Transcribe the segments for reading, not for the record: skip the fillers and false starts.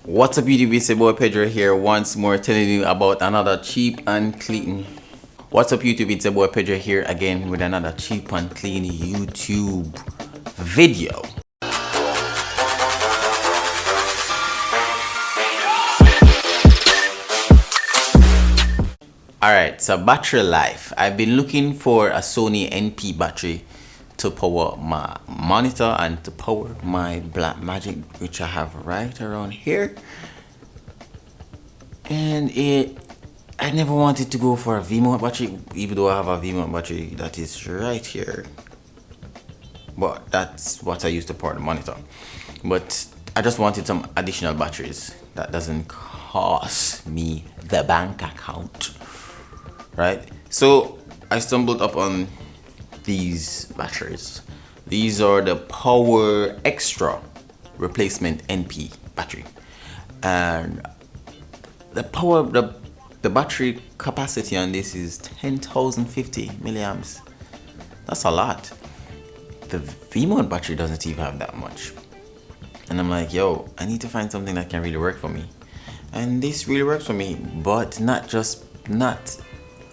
What's up YouTube, it's your boy Pedro here once more telling you about another cheap and clean. What's up YouTube, it's your boy Pedro here again with another cheap and clean YouTube video. Alright, so battery life. I've been looking for a Sony NP battery to power my monitor and to power my Blackmagic, which I have right around here. And I never wanted to go for a V-mount battery, even though I have a V-mount battery that is right here. But that's what I use to power the monitor. But I just wanted some additional batteries that doesn't cost me the bank account. Right, so I stumbled upon these batteries. These are the Power Extra replacement NP battery, and the battery capacity on this is 10,050 milliamps. That's a lot. The V-mount battery doesn't even have that much, and I'm like, yo, I need to find something that can really work for me, and this really works for me. But not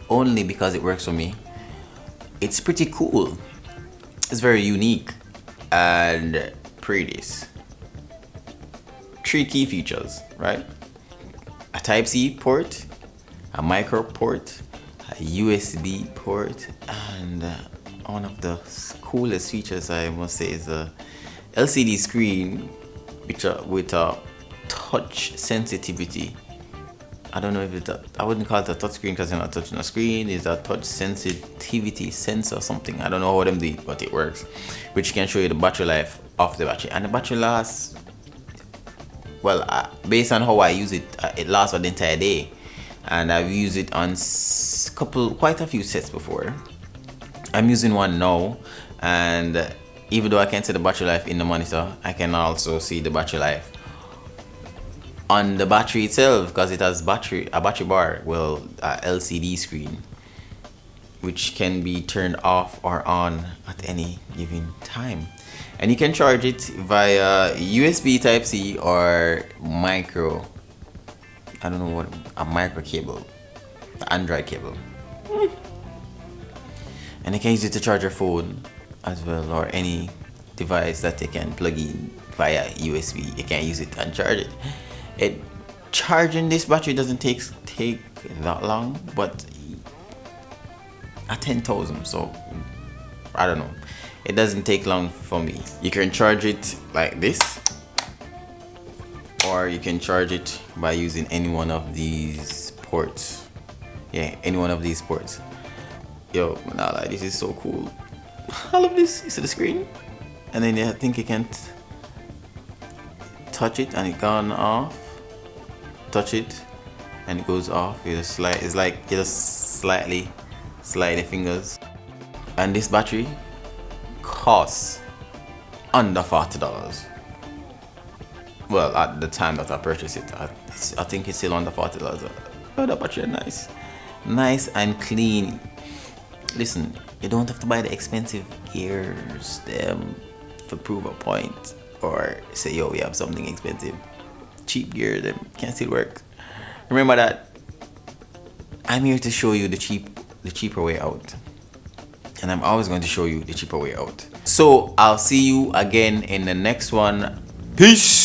only because it works for me, it's pretty cool. It's very unique and pretty. 3 key features, right? A Type-C port, a micro port, a USB port, and one of the coolest features I must say is a LCD screen with a touch sensitivity. I don't know if it's I wouldn't call it a touch screen because you're not touching a screen. It's a touch sensitivity sensor or something. I don't know how them do it, but it works. Which can show you the battery life of the battery. And the battery lasts, well, based on how I use it, it lasts for the entire day. And I've used it on quite a few sets before. I'm using one now, and even though I can't see the battery life in the monitor, I can also see the battery life on the battery itself, because it has a battery bar, well, a LCD screen, which can be turned off or on at any given time. And you can charge it via USB Type-C or micro, I don't know what, a micro cable, the Android cable. And you can use it to charge your phone as well, or any device that you can plug in via USB. You can use it and charge it. Charging this battery doesn't take that long, but at 10,000, so I don't know, it doesn't take long for me. You can charge it like this, or you can charge it by using any one of these ports. Yeah, any one of these ports. Yo, nah, like, this is so cool. I love this. You see the screen, and then I think you can touch it and it gone off. Touch it and it goes off. It's like you just slightly slide the fingers. And this battery costs under $40. Well, at the time that I purchased it, I think it's still under $40. Oh, that battery is nice and clean. Listen, you don't have to buy the expensive gears them to prove a point, or say, yo, we have something expensive. Cheap gear them can still work. Remember that I'm here to show you the cheaper way out, and I'm always going to show you the cheaper way out. So I'll see you again in the next one. Peace.